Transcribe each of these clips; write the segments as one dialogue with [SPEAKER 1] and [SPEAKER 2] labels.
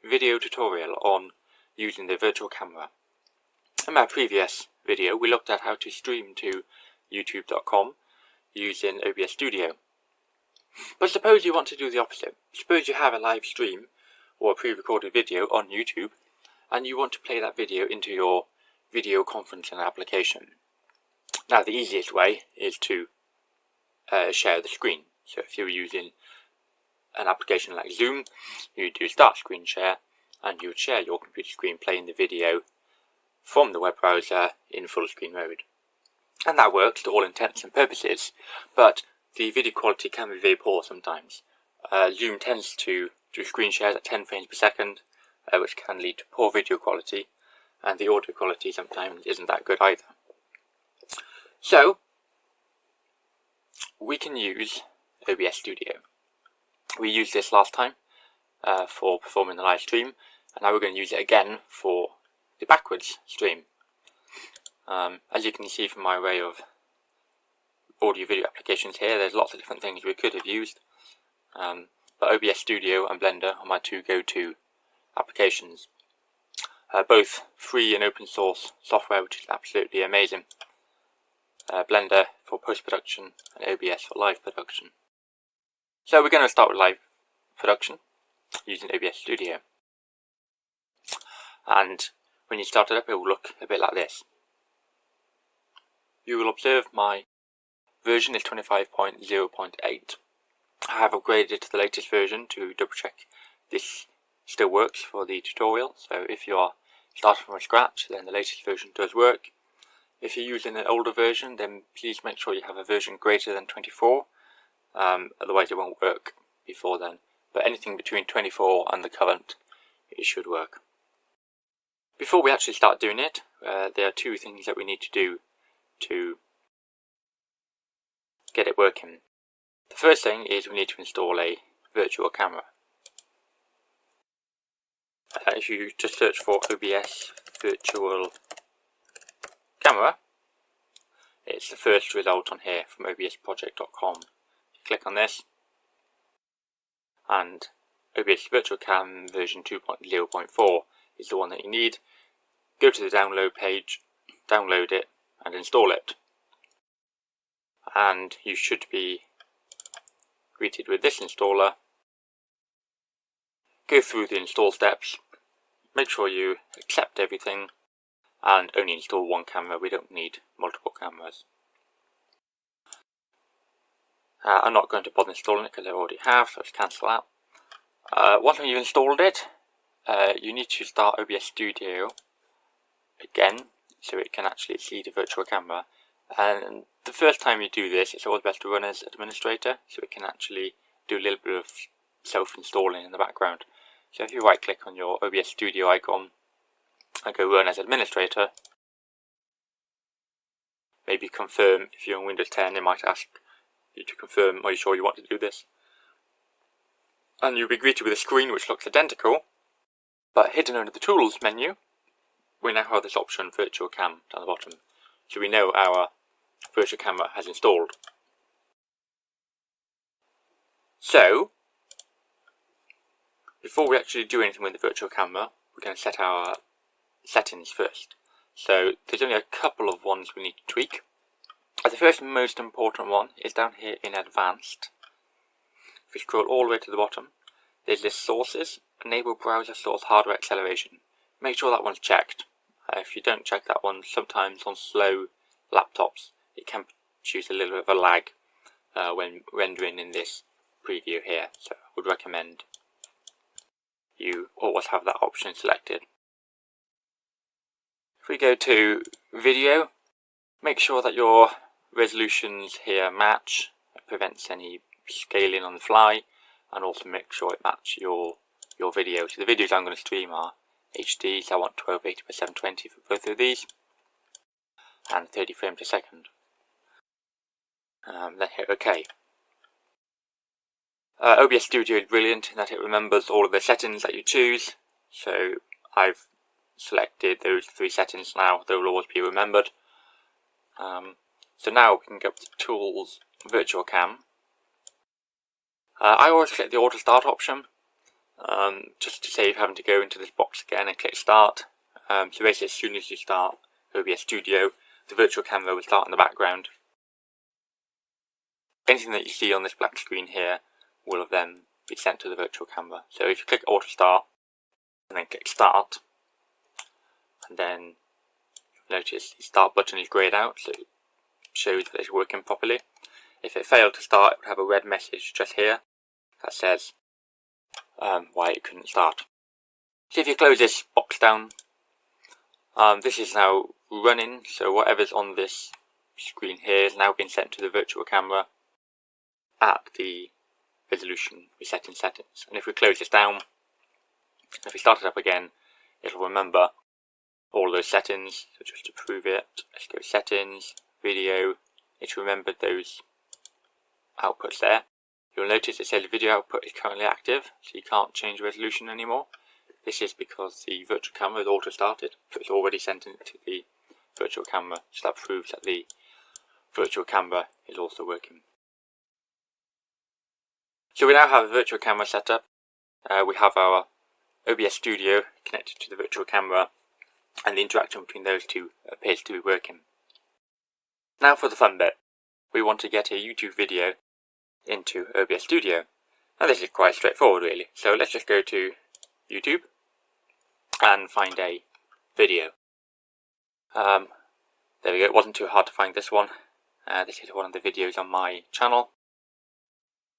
[SPEAKER 1] video tutorial on using the virtual camera. In my previous video we looked at how to stream to youtube.com using OBS Studio. But suppose you want to do the opposite. Suppose you have a live stream or a pre-recorded video on YouTube and you want to play that video into your video conferencing application. Now the easiest way is to share the screen. So if you're using an application like Zoom, you do start screen share and you would share your computer screen playing the video from the web browser in full screen mode. And that works to all intents and purposes, but the video quality can be very poor sometimes. Zoom tends to do screen shares at 10 frames per second, which can lead to poor video quality, and the audio quality sometimes isn't that good either. So we can use OBS Studio. We used this last time for performing the live stream, and now we're going to use it again for the backwards stream. As you can see from my array of audio video applications here, there's lots of different things we could have used, but OBS Studio and Blender are my two go-to applications. Both free and open source software, which is absolutely amazing. Blender for post-production and OBS for live production. So we're going to start with live production using OBS Studio. And when you start it up, it will look a bit like this. You will observe my version is 25.0.8. I have upgraded it to the latest version to double check this still works for the tutorial. So if you are starting from scratch, then the latest version does work. If you're using an older version, then please make sure you have a version greater than 24. Otherwise it won't work before then. But anything between 24 and the current, it should work. Before we actually start doing it, there are two things that we need to do to get it working. The first thing is we need to install a virtual camera. If you just search for OBS virtual camera, it's the first result on here from obsproject.com. Click on this, and OBS Virtual Cam version 2.0.4 is the one that you need. Go to the download page, download it and install it, and you should be greeted with this installer. Go through the install steps, make sure you accept everything and only install one camera. We don't need multiple cameras. I'm not going to bother installing it because I already have, so let's cancel that. Once you've installed it, you need to start OBS Studio again so it can actually see the virtual camera. And the first time you do this, it's always best to run as administrator so it can actually do a little bit of self-installing in the background. So if you right click on your OBS Studio icon and go run as administrator, maybe confirm. If you're on Windows 10, they might ask you to confirm, are you sure you want to do this? And you'll be greeted with a screen which looks identical, but hidden under the Tools menu, we now have this option Virtual Cam down the bottom. So we know our virtual camera has installed. So, before we actually do anything with the virtual camera, we're going to set our settings first. So there's only a couple of ones we need to tweak. The first most important one is down here in Advanced. If we scroll all the way to the bottom, there's this Sources, Enable Browser Source Hardware Acceleration. Make sure that one's checked. If you don't check that one, sometimes on slow laptops it can produce a little bit of a lag when rendering in this preview here. So I would recommend you always have that option selected. If we go to Video, make sure that your resolutions here match. It prevents any scaling on the fly, and also make sure it matches your video. So the videos I'm going to stream are HD, so I want 1280 by 720 for both of these, and 30 frames a second. Then hit OK. OBS Studio is brilliant in that it remembers all of the settings that you choose. So I've selected those three settings now, they will always be remembered. So now we can go to Tools, Virtual Cam. I always click the Auto Start option. just to save having to go into this box again and click start. So basically as soon as you start OBS Studio, the virtual camera will start in the background. Anything that you see on this black screen here will then be sent to the virtual camera. So if you click auto start and then click start, and then notice the start button is greyed out, so it shows that it's working properly. If it failed to start, it would have a red message just here that says why it couldn't start. So if you close this box down, this is now running, so whatever's on this screen here is now being sent to the virtual camera at the resolution we set in settings. And if we close this down, if we start it up again, it'll remember all those settings. So just to prove it, let's go settings, video. It's remembered those outputs there. You'll notice it says video output is currently active, so you can't change the resolution anymore. This is because the virtual camera is auto started, so it's already sent it to the virtual camera, so that proves that the virtual camera is also working. So we now have a virtual camera set up. We have our OBS Studio connected to the virtual camera, and the interaction between those two appears to be working. Now for the fun bit. We want to get a YouTube video into OBS Studio. Now this is quite straightforward really. So let's just go to YouTube and find a video. There we go, it wasn't too hard to find this one. This is one of the videos on my channel.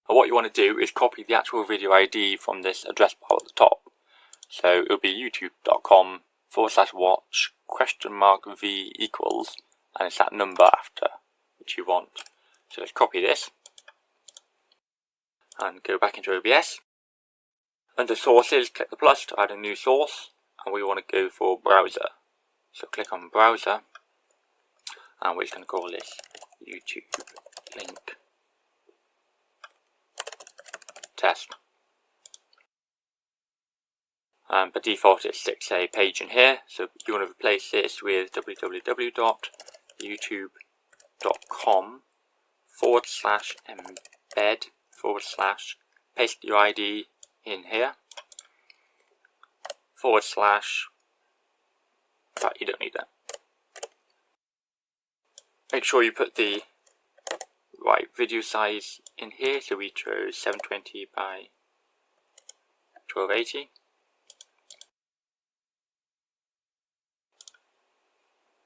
[SPEAKER 1] And what you want to do is copy the actual video ID from this address bar at the top. So it'll be youtube.com/watch V equals, and it's that number after which you want. So let's copy this and go back into OBS. Under sources, click the plus to add a new source, and we want to go for browser. So click on browser, and we're just going to call this YouTube link test. By default it sticks a page in here, so you want to replace this with www.youtube.com/embed/ paste your ID in here, / but you don't need that. Make sure you put the right video size in here, so we chose 720 by 1280.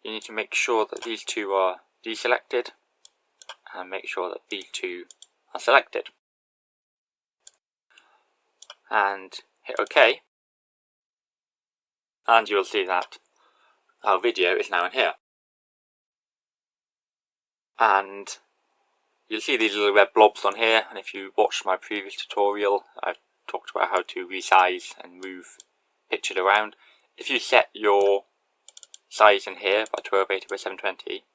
[SPEAKER 1] You need to make sure that these two are deselected, and make sure that these two are selected. And hit OK, and you'll see that our video is now in here. And you'll see these little red blobs on here, and if you watched my previous tutorial, I've talked about how to resize and move pictures around. If you set your size in here by 1280 by 720,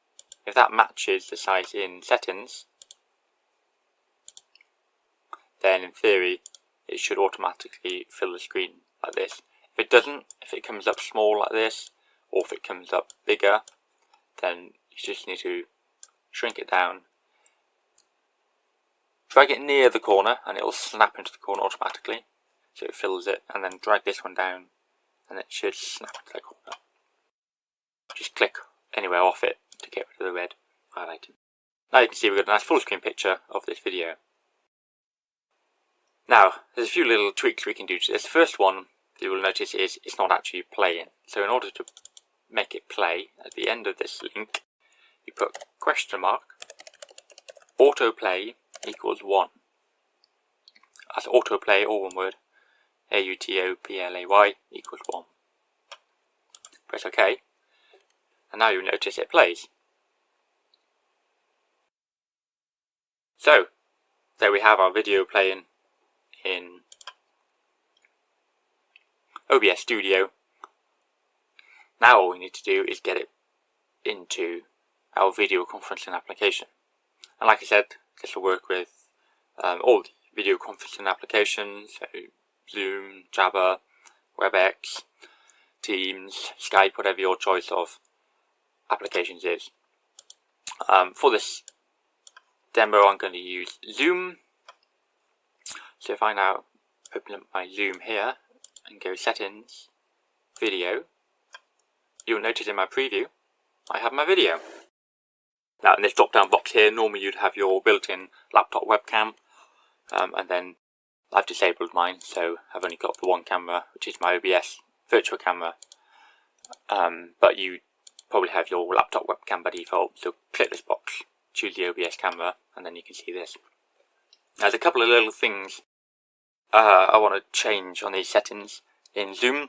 [SPEAKER 1] if that matches the size in settings, then in theory it should automatically fill the screen like this. If it doesn't, if it comes up small like this, or if it comes up bigger, then you just need to shrink it down, drag it near the corner, and it will snap into the corner automatically, so it fills it, and then drag this one down and it should snap into the corner. Just click anywhere off it to get rid of the red highlighting. Now you can see we've got a nice full screen picture of this video. Now there's a few little tweaks we can do to this. The first one you will notice is it's not actually playing. So in order to make it play, at the end of this link you put autoplay equals 1. That's autoplay, all one word, AUTOPLAY equals 1. Press OK, and now you'll notice it plays. So there we have our video playing in OBS Studio. Now all we need to do is get it into our video conferencing application. And like I said, this will work with all the video conferencing applications, so Zoom, Jabber, WebEx, Teams, Skype, whatever your choice of applications is. For this demo I'm going to use Zoom. So if I now open up my Zoom here and go Settings, Video, you'll notice in my preview I have my video. Now in this drop down box here, normally you'd have your built-in laptop webcam, and then I've disabled mine, so I've only got the one camera, which is my OBS virtual camera, but you probably have your laptop webcam by default, so click this box, choose the OBS camera, and then you can see this. Now, there's a couple of little things I want to change on these settings in Zoom.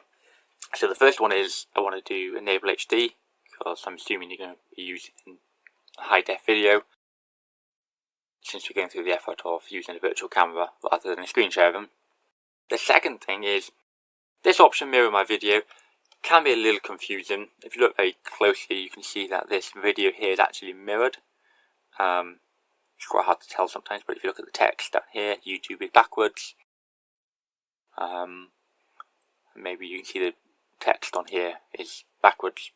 [SPEAKER 1] So the first one is I want to do enable HD, because I'm assuming you're going to be using high def video, since we're going through the effort of using a virtual camera rather than a screen share of them. The second thing is this option, mirror my video, can be a little confusing. If you look very closely, you can see that this video here is actually mirrored. It's quite hard to tell sometimes, but if you look at the text down here, YouTube is backwards. Maybe you can see the text on here is backwards.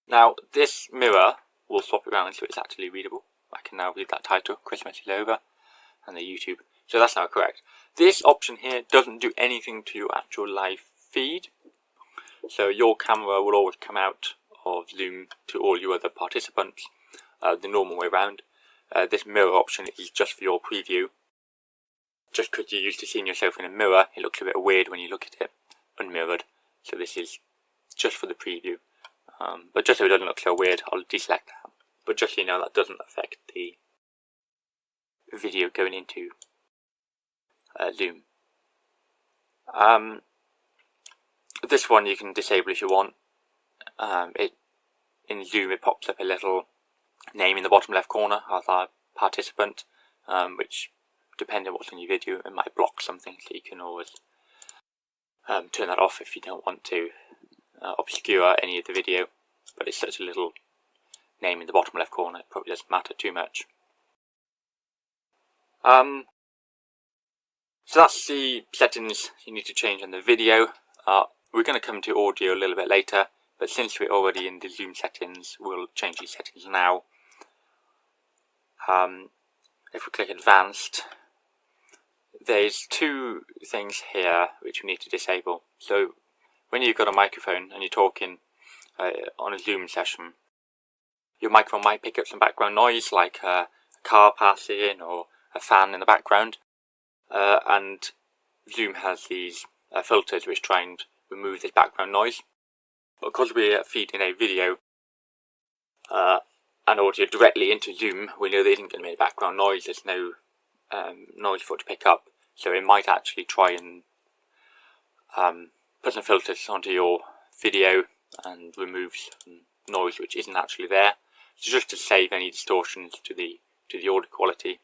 [SPEAKER 1] Now this mirror will swap it around so it's actually readable. I can now read that title, Christmas is over, and the YouTube. So that's now correct. This option here doesn't do anything to your actual live feed. So your camera will always come out of Zoom to all your other participants the normal way around. This mirror option is just for your preview. Just because you're used to seeing yourself in a mirror, it looks a bit weird when you look at it unmirrored. So this is just for the preview. But just so it doesn't look so weird, I'll deselect that. But just so you know, that doesn't affect the video going into Zoom. This one you can disable if you want. In Zoom it pops up a little name in the bottom left corner as our participant, which, depending on what's on your video, it might block something, so you can always turn that off if you don't want to obscure any of the video. But it's such a little name in the bottom left corner, it probably doesn't matter too much. So that's the settings you need to change on the video. We're going to come to audio a little bit later, but since we're already in the Zoom settings, we'll change these settings now. If we click Advanced, there's two things here which we need to disable. So when you've got a microphone and you're talking on a Zoom session, your microphone might pick up some background noise, like a car passing or a fan in the background, and Zoom has these filters which try and remove this background noise. But because we're feeding a video and audio directly into Zoom, we know there isn't going to be any background noise, there's no noise for it to pick up, so it might actually try and put some filters onto your video and remove some noise which isn't actually there. So just to save any distortions to the audio quality,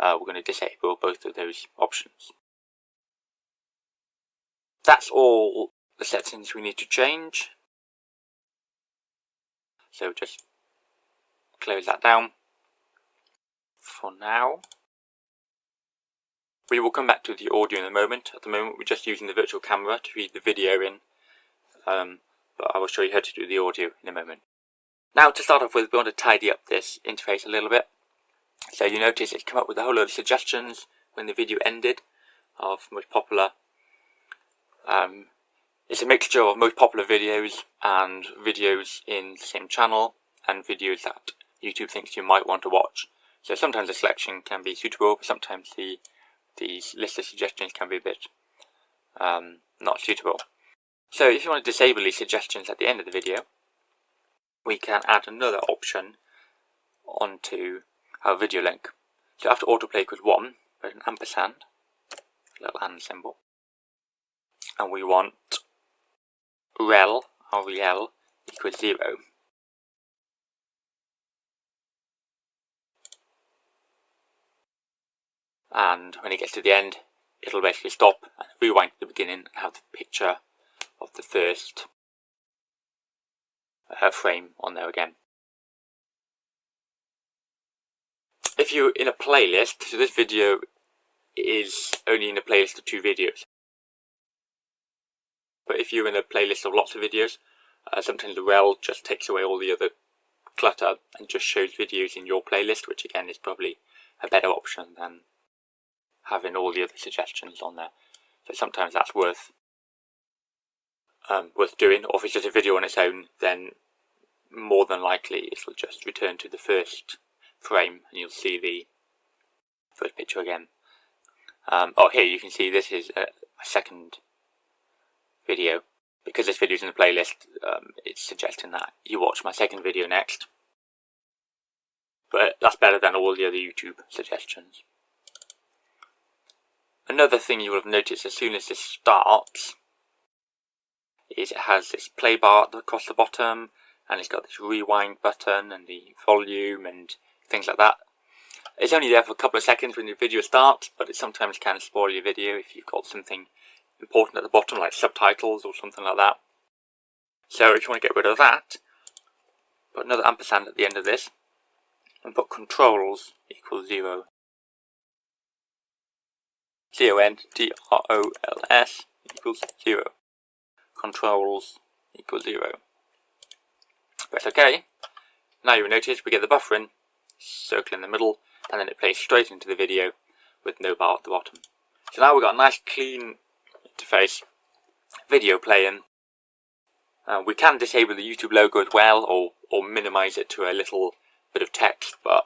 [SPEAKER 1] we're going to disable both of those options. That's all the settings we need to change. So just close that down for now. We will come back to the audio in a moment. At the moment we're just using the virtual camera to feed the video in, but I will show you how to do the audio in a moment. Now to start off with, we want to tidy up this interface a little bit. So you notice it's come up with a whole load of suggestions when the video ended of most popular. It's a mixture of most popular videos and videos in the same channel and videos that YouTube thinks you might want to watch. So sometimes the selection can be suitable, but sometimes the list of suggestions can be a bit not suitable. So if you want to disable these suggestions at the end of the video, we can add another option onto our video link. So after autoplay equals 1, there's an ampersand, little and symbol, and we want rel equals 0. And when it gets to the end, it'll basically stop and rewind to the beginning and have the picture of the first frame on there again. If you're in a playlist, so this video is only in a playlist of 2 videos. But if you're in a playlist of lots of videos, sometimes the rel just takes away all the other clutter and just shows videos in your playlist, which again is probably a better option than having all the other suggestions on there. So sometimes that's worth doing, or if it's just a video on its own, then more than likely it will just return to the first frame and you'll see the first picture again. Oh, here you can see this is a second video. Because this video is in the playlist, it's suggesting that you watch my second video next. But that's better than all the other YouTube suggestions. Another thing you will have noticed as soon as this starts is it has this play bar across the bottom, and it's got this rewind button and the volume and things like that. It's only there for a couple of seconds when your video starts, but it sometimes can spoil your video if you've got something important at the bottom like subtitles or something like that. So if you want to get rid of that, put another ampersand at the end of this and put controls equals 0. CONTROLS equals 0. Controls equals 0. Press OK. Now you'll notice we get the buffering circle in the middle, and then it plays straight into the video with no bar at the bottom. So now we've got a nice clean interface, video playing. We can disable the YouTube logo as well, or minimize it to a little bit of text, but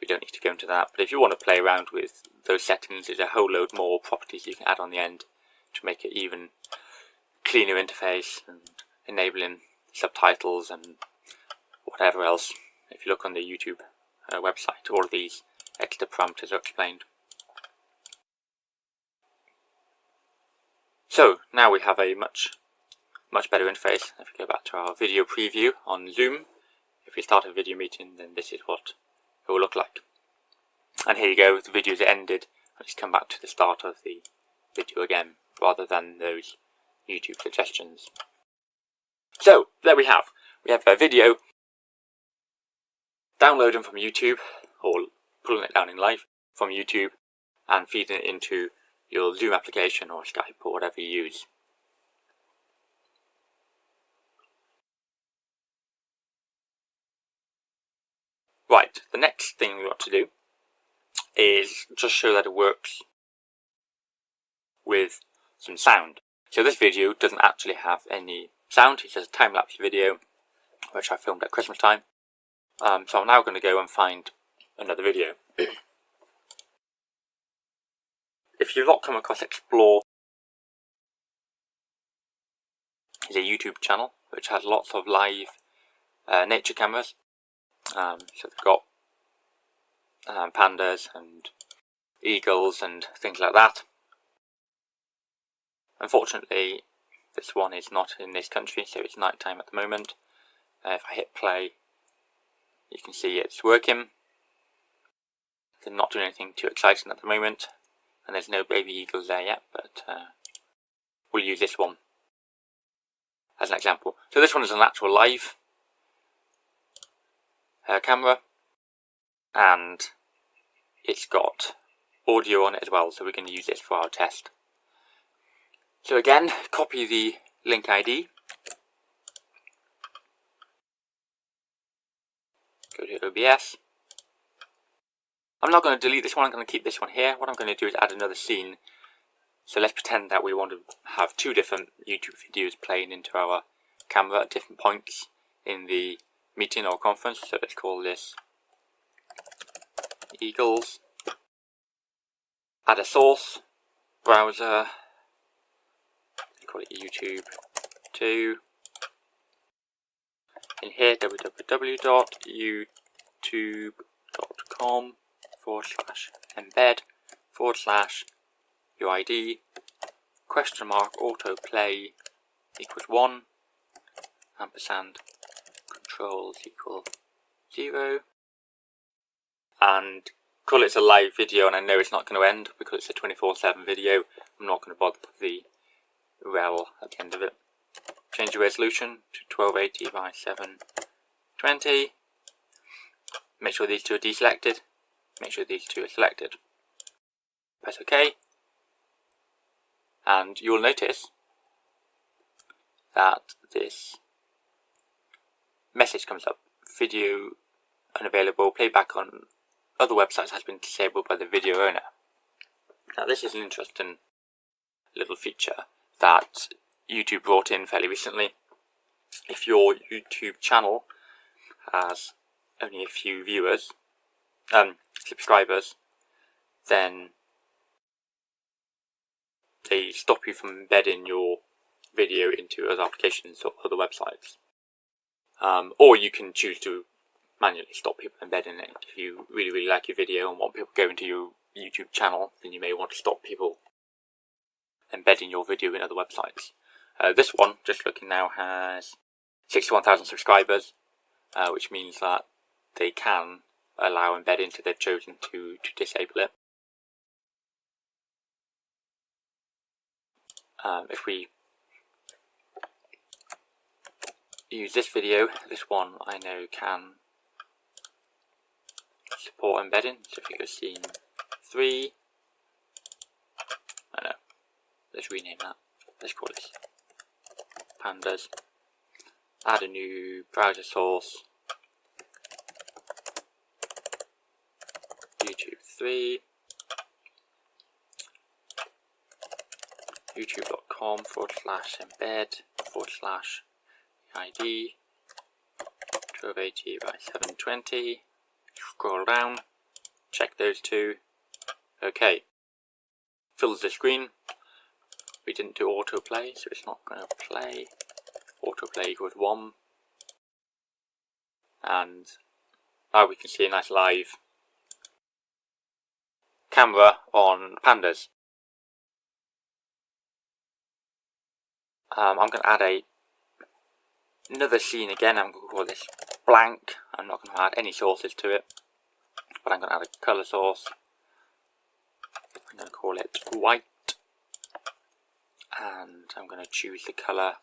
[SPEAKER 1] we don't need to go into that. But if you want to play around with those settings, there's a whole load more properties you can add on the end to make it even cleaner interface, and enabling subtitles and whatever else. If you look on the YouTube website, all of these extra parameters are explained. So now we have a much better interface. If we go back to our video preview on Zoom, if we start a video meeting, then this is what it will look like. And here you go, the video's ended, and it's come back to the start of the video again, rather than those YouTube suggestions. So there we have a video downloading from YouTube, or pulling it down in live from YouTube and feeding it into your Zoom application or Skype or whatever you use. Right, the next thing we want to do is just show that it works with some sound. So this video doesn't actually have any sound, it's just a time-lapse video which I filmed at Christmas time. So I'm now going to go and find another video. If you've not come across Explore, it's a YouTube channel which has lots of live nature cameras. So they've got pandas and eagles and things like that. Unfortunately, this one is not in this country, so it's night time at the moment. If I hit play, you can see it's working. They're not doing anything too exciting at the moment, and there's no baby eagles there yet, but we'll use this one as an example. So this one is an actual live camera, and it's got audio on it as well, so we're going to use this for our test. So again, copy the link ID, go to OBS. I'm not going to delete this one, I'm going to keep this one here. What I'm going to do is add another scene. So let's pretend that we want to have two different YouTube videos playing into our camera at different points in the meeting or conference. So let's call this Eagles. Add a source, browser, call it YouTube 2. In here, www.youtube.com/embed/UID $autoplay equals 1 ampersand controls equal 0, and call it a live video. And I know it's not going to end because it's a 24/7 video. I'm not going to bother with the rel at the end of it. Change the resolution to 1280 by 720. Make sure these two are deselected. Make sure these two are selected. Press OK. And you'll notice that this message comes up. Video unavailable. Playback on other websites has been disabled by the video owner. Now this is an interesting little feature that YouTube brought in fairly recently. If your YouTube channel has only a few viewers, subscribers, then they stop you from embedding your video into other applications or other websites. Or you can choose to manually stop people embedding it. If you really like your video and want people to go into your YouTube channel, then you may want to stop people embedding your video in other websites. This one, just looking now, has 61,000 subscribers, which means that they can allow embedding, so they've chosen to disable it. If we use this video, this one I know can support embedding. So if you go scene 3, I know, let's rename that. Let's call this pandas. Add a new browser source, YouTube 3, youtube.com/embed/ID 1280 by 720. Scroll down, check those two. Okay, fills the screen. We didn't do autoplay, so it's not going to play. Autoplay equals 1. And now we can see a nice live camera on pandas. I'm going to add another scene again. I'm going to call this blank. I'm not going to add any sources to it, but I'm going to add a colour source. I'm going to call it white, and I'm going to choose the colour.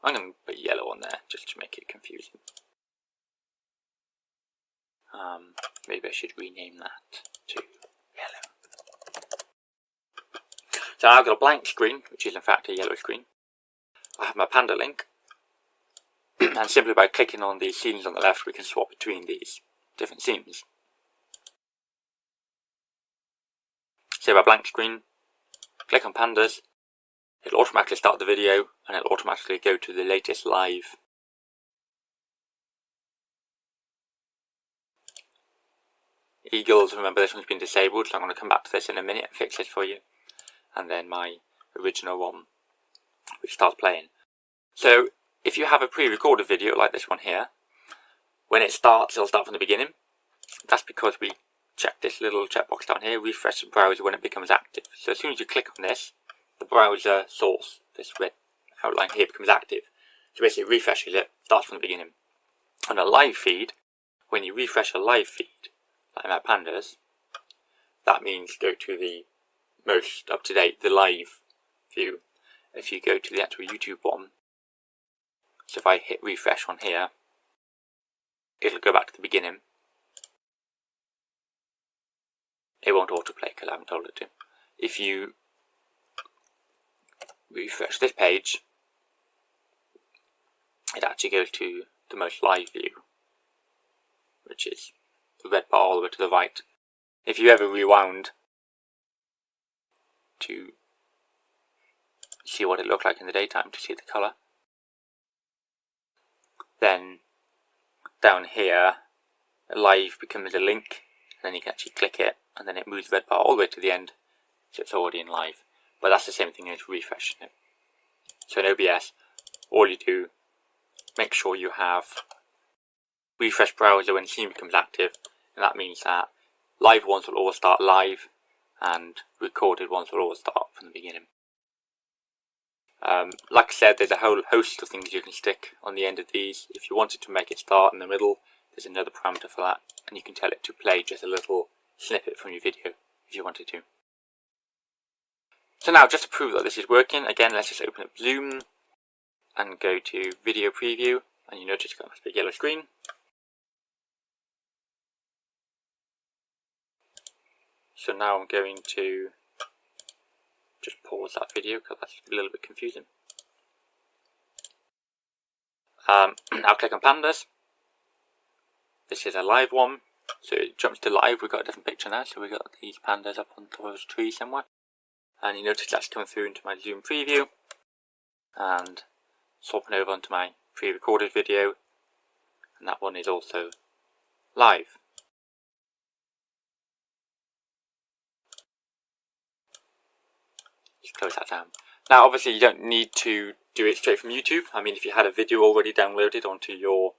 [SPEAKER 1] I'm going to put yellow on there just to make it confusing. Maybe I should rename that to yellow. So I've got a blank screen, which is in fact a yellow screen. I have my panda link, and simply by clicking on these scenes on the left, we can swap between these different scenes. So my blank screen, click on pandas, it'll automatically start the video, and it'll automatically go to the latest live. Eagles, remember this one's been disabled, so I'm going to come back to this in a minute and fix it for you. And then my original one, which starts playing. So if you have a pre-recorded video like this one here, when it starts, it'll start from the beginning. That's because we check this little checkbox down here, refresh the browser when it becomes active. So as soon as you click on this, the browser source, this red outline here, becomes active. So basically it refreshes it, starts from the beginning. On a live feed, when you refresh a live feed, like my pandas, that means go to the most up-to-date, the live view. If you go to the actual YouTube one, so if I hit refresh on here, it'll go back to the beginning. It won't autoplay because I haven't told it to. If you refresh this page, it actually goes to the most live view, which is the red bar all the way to the right. If you ever rewound to see what it looked like in the daytime, to see the colour, then down here live becomes a link, and then you can actually click it, and then it moves the red bar all the way to the end, so it's already in live. But that's the same thing as refreshing it. So in OBS, all you do, make sure you have refresh browser when scene becomes active, and that means that live ones will always start live, and recorded ones will always start from the beginning. Like I said, there's a whole host of things you can stick on the end of these. If you wanted to make it start in the middle, there's another parameter for that, and you can tell it to play just a little snippet from your video if you wanted to. So now, just to prove that this is working, again, let's just open up Zoom and go to Video Preview, and you notice it's got a nice big yellow screen. So now I'm going to just pause that video because that's a little bit confusing. I'll click on pandas. This is a live one, so it jumps to live. We've got a different picture now, so we've got these pandas up on those trees somewhere. and you notice that's coming through into my Zoom preview and swapping over onto my pre-recorded video, and that one is also live. Just close that down. Now obviously you don't need to do it straight from YouTube. I mean, if you had a video already downloaded onto your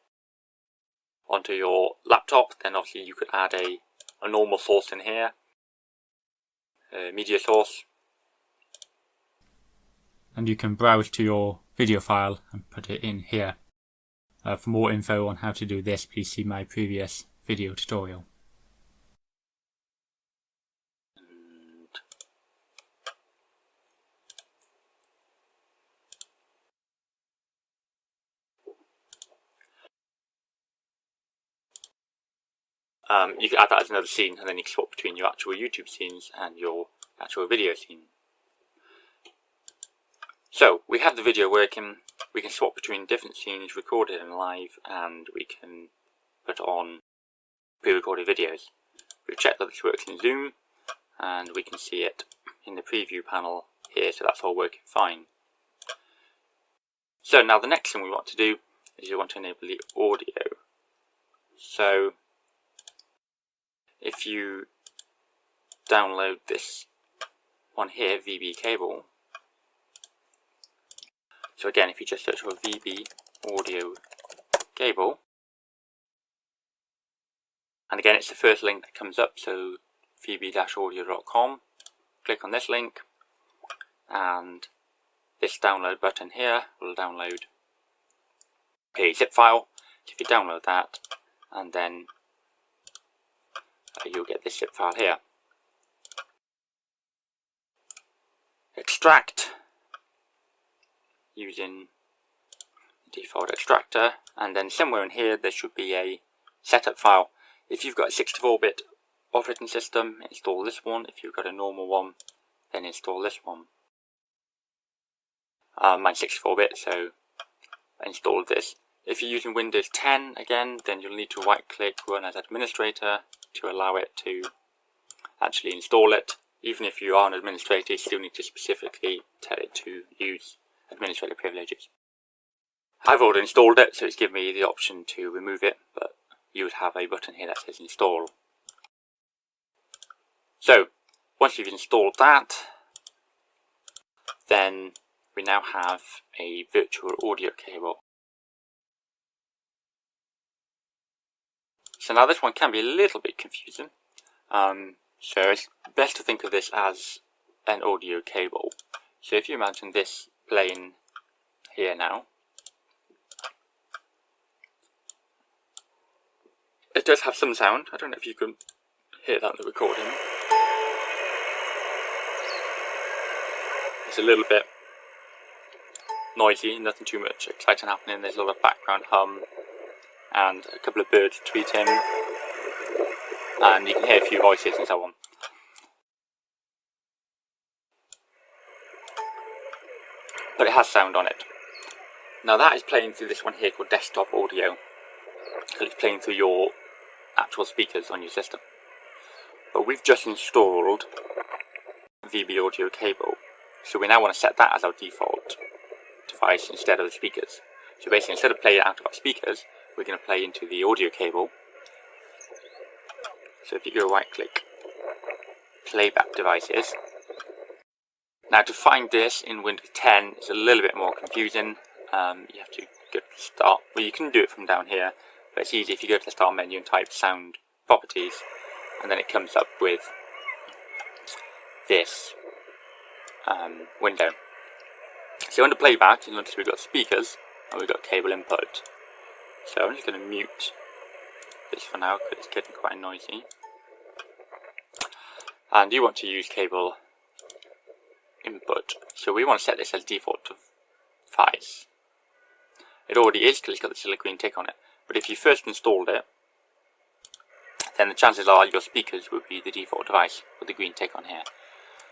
[SPEAKER 1] laptop, then obviously you could add a normal source in here, a media source, and you can browse to your video file and put it in here. For more info on how to do this, please see my previous video tutorial. You can add that as another scene, and then you can swap between your actual YouTube scenes and your actual video scene. So we have the video working. We can swap between different scenes, recorded and live, and we can put on pre-recorded videos. We've checked that this works in Zoom, and we can see it in the preview panel here, so that's all working fine. So now the next thing we want to do is we want to enable the audio. So if you download this one here, VB cable, so again, if you just search for VB audio cable, and again it's the first link that comes up, so vb-audio.com, click on this link, and this download button here will download a zip file. So if you download that, and then you'll get this zip file here. Extract using the default extractor, and then somewhere in here there should be a setup file. If you've got a 64-bit operating system, install this one. If you've got a normal one, then install this one. Mine's 64-bit, so I installed this. If you're using Windows 10 again, then you'll need to right-click Run as Administrator to allow it to actually install it. Even if you are an administrator, you still need to specifically tell it to use administrator privileges. I've already installed it, so it's given me the option to remove it, but you would have a button here that says install. So once you've installed that, then we now have a virtual audio cable. So now this one can be a little bit confusing. So it's best to think of this as an audio cable. So if you imagine this playing here now, it does have some sound. I don't know if you can hear that in the recording. It's a little bit noisy, nothing too much exciting happening. There's a lot of background hum and a couple of birds tweeting, and you can hear a few voices and so on. But it has sound on it. Now that is playing through this one here called desktop audio. So it's playing through your actual speakers on your system. But we've just installed VB audio cable, so we now want to set that as our default device instead of the speakers. So basically, instead of playing out of our speakers, we're going to play into the audio cable. So if you go right click, playback devices. Now to find this in Windows 10 is a little bit more confusing. You have to go to the start, well you can do it from down here, but it's easy if you go to the start menu and type sound properties, and then it comes up with this window. So under playback, you'll notice we've got speakers and we've got cable input. So I'm just going to mute this for now because it's getting quite noisy. And you want to use cable input, so we want to set this as default device. It already is because it's got this little green tick on it, but if you first installed it, then the chances are your speakers will be the default device with the green tick on here.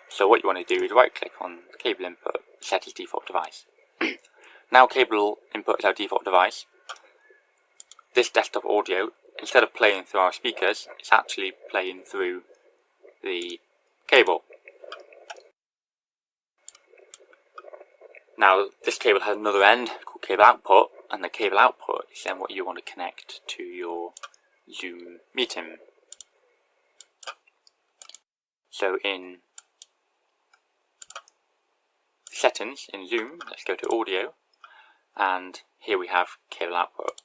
[SPEAKER 1] So what you want to do is right click on cable input, set as default device. Now cable input is our default device. This desktop audio, instead of playing through our speakers, it's actually playing through the cable. Now this cable has another end called cable output, and the cable output is then what you want to connect to your Zoom meeting. So in settings in Zoom, let's go to audio, and here we have cable output.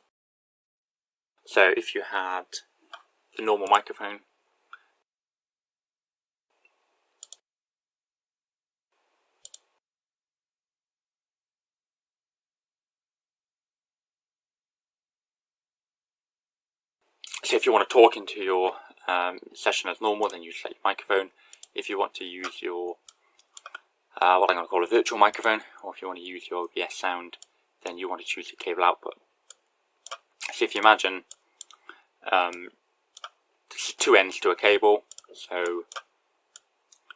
[SPEAKER 1] So if you had the normal microphone, so if you want to talk into your session as normal, then you select your microphone. If you want to use your what I'm going to call a virtual microphone, or if you want to use your OBS sound, then you want to choose the cable output. So if you imagine there's two ends to a cable, so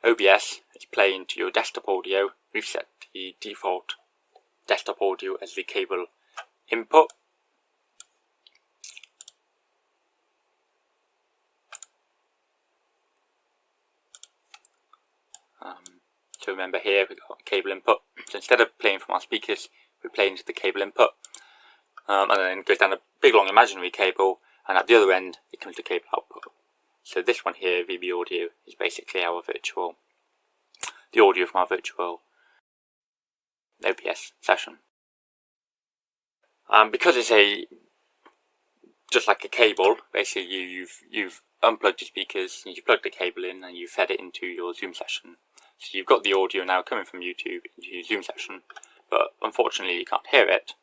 [SPEAKER 1] OBS is playing to your desktop audio. We've set the default desktop audio as the cable input. So remember here we've got cable input. So instead of playing from our speakers, we're playing to the cable input. And then it goes down a big long imaginary cable, and at the other end it comes to cable output. So this one here, VB audio, is basically our virtual, the audio from our virtual OBS session. Because it's just like a cable, basically you've unplugged your speakers, and you've plugged the cable in, and you've fed it into your Zoom session. So you've got the audio now coming from YouTube into your Zoom session, but unfortunately you can't hear it.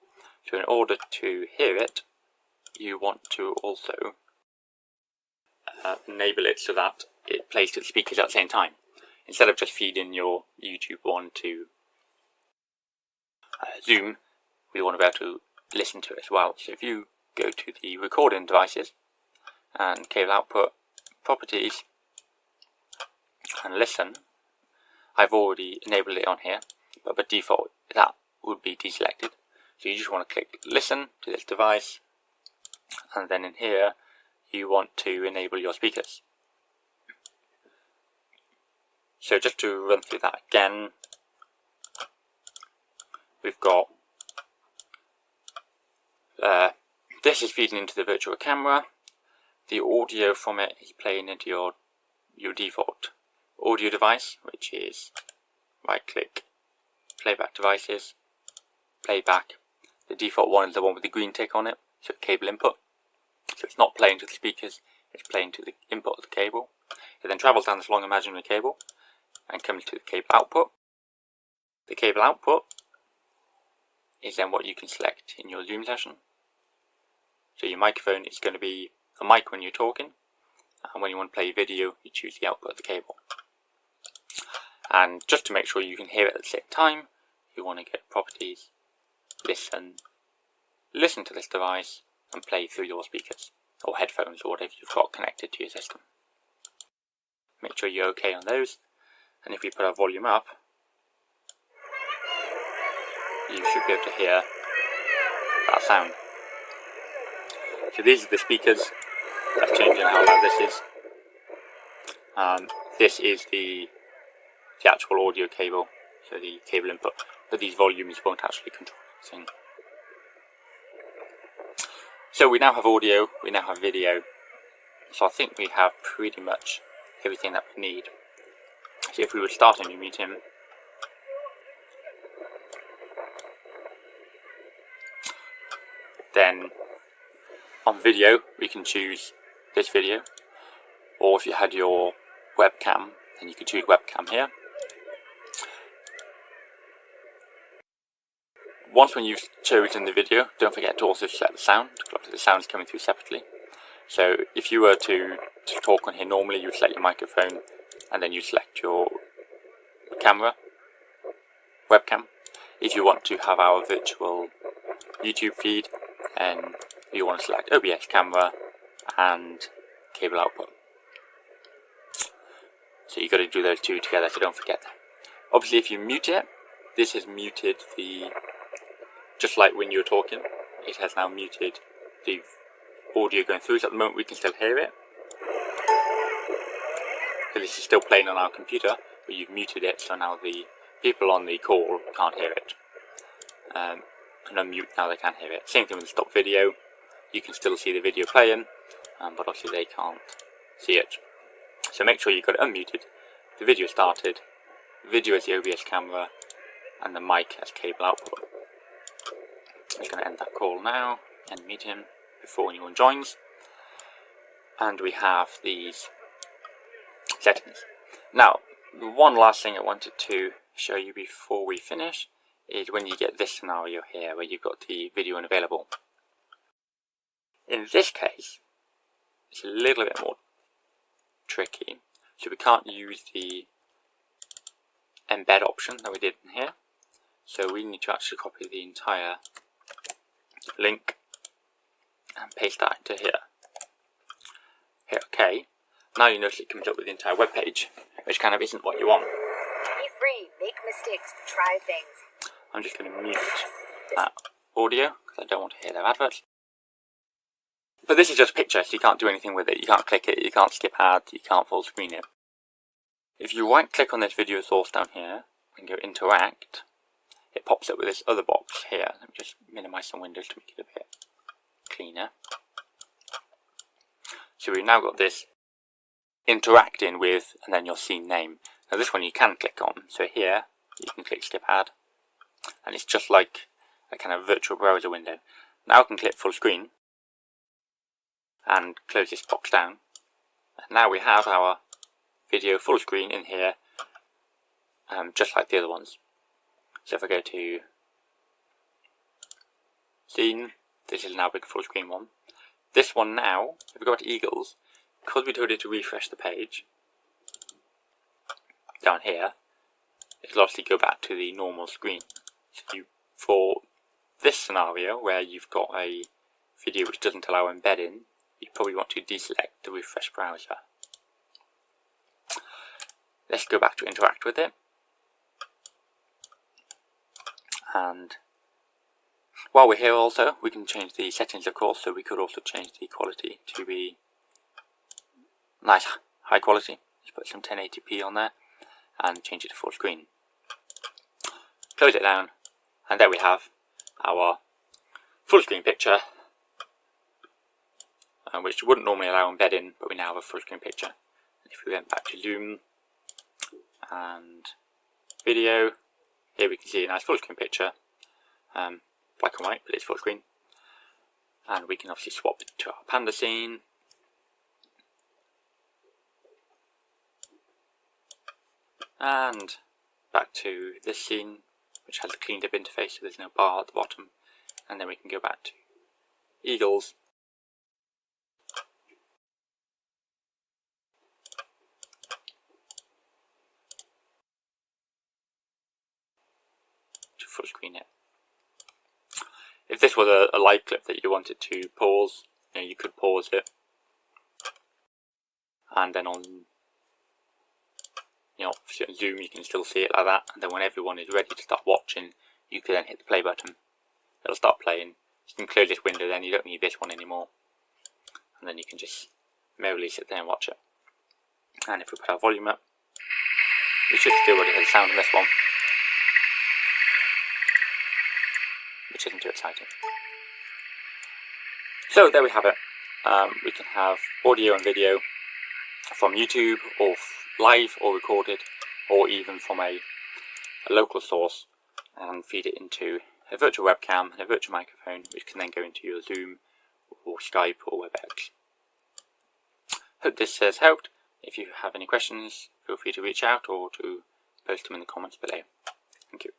[SPEAKER 1] So in order to hear it, you want to also enable it so that it plays to the speakers at the same time. Instead of just feeding your YouTube one to Zoom, we want to be able to listen to it as well. So if you go to the recording devices and cable output, properties, and listen, I've already enabled it on here, but by default that would be deselected. So you just want to click listen to this device, and then in here you want to enable your speakers. So just to run through that again, we've got this is feeding into the virtual camera. The audio from it is playing into your default audio device, which is right click, playback devices, playback. The default one is the one with the green tick on it, so cable input. So it's not playing to the speakers, it's playing to the input of the cable. It then travels down this long imaginary cable and comes to the cable output. The cable output is then what you can select in your Zoom session. So your microphone is going to be a mic when you're talking, and when you want to play video, you choose the output of the cable. And just to make sure you can hear it at the same time, you want to go properties, listen to this device, and play through your speakers or headphones or whatever you've got connected to your system. Make sure you're okay on those, and if we put our volume up, you should be able to hear that sound. So these are the speakers. That's changing how loud this is. This is the actual audio cable, so the cable input, but these volumes won't actually control anything. So we now have audio, we now have video, so I think we have pretty much everything that we need. So if we would start a new meeting, then on video we can choose this video, or if you had your webcam, then you can choose webcam here. Once when you've chosen the video, don't forget to also select the sound, because the sound is coming through separately. So if you were to talk on here normally, you would select your microphone, and then you select your camera, webcam. If you want to have our virtual YouTube feed, then you want to select OBS camera and cable output. So you've got to do those two together, so don't forget that. Obviously if you mute it, this has muted just like when you were talking, it has now muted the audio going through, so at the moment we can still hear it. So this is still playing on our computer, but you've muted it, so now the people on the call can't hear it. and unmute now they can't hear it. Same thing with the stop video. You can still see the video playing, but obviously they can't see it. So make sure you've got it unmuted, the video started, video as the OBS camera, and the mic as cable output. I'm going to end that call now and meet him before anyone joins. And we have these settings. Now, the one last thing I wanted to show you before we finish is when you get this scenario here where you've got the video unavailable. In this case, it's a little bit more tricky. So we can't use the embed option that we did in here. So we need to actually copy the entire link and paste that into here. Hit OK. Now you notice it comes up with the entire web page, which kind of isn't what you want.
[SPEAKER 2] Be free, make mistakes, try things.
[SPEAKER 1] I'm just going to mute that audio because I don't want to hear their adverts. But this is just a picture, so you can't do anything with it. You can't click it, you can't skip ads, you can't full screen it. If you right click on this video source down here and go interact, it pops up with this other box here. Let me just minimize some windows to make it a bit cleaner. So we've now got this interacting with and then your scene name. Now this one you can click on. So here you can click skip ad and it's just like a kind of virtual browser window. Now I can click full screen and close this box down. And now we have our video full screen in here, just like the other ones. So if I go to scene, this is now a big full screen one. This one now, if we go to Eagles, because we told it to refresh the page down here, it'll obviously go back to the normal screen. So for this scenario where you've got a video which doesn't allow embedding, you probably want to deselect the refresh browser. Let's go back to interact with it. And while we're here also, we can change the settings of course, so we could also change the quality to be nice high quality. Just put some 1080p on there and change it to full screen. Close it down and there we have our full screen picture, which wouldn't normally allow embedding, but we now have a full screen picture. If we went back to zoom and video, here we can see a nice full screen picture, black and white, but it's full screen. And we can obviously swap it to our panda scene. And back to this scene, which has a cleaned up interface, so there's no bar at the bottom. And then we can go back to Eagles. To full screen it. If this was a live clip that you wanted to pause, you could pause it. And then on Zoom you can still see it like that, and then when everyone is ready to start watching, you can then hit the play button. It'll start playing. You can close this window then, you don't need this one anymore. And then you can just merrily sit there and watch it. And if we put our volume up, we should still already hear the sound on this one, which isn't too exciting. So there we have it. We can have audio and video from YouTube, or live or recorded, or even from a local source, and feed it into a virtual webcam and a virtual microphone, which can then go into your Zoom or Skype or WebEx. Hope this has helped. If you have any questions, feel free to reach out or to post them in the comments below. Thank you.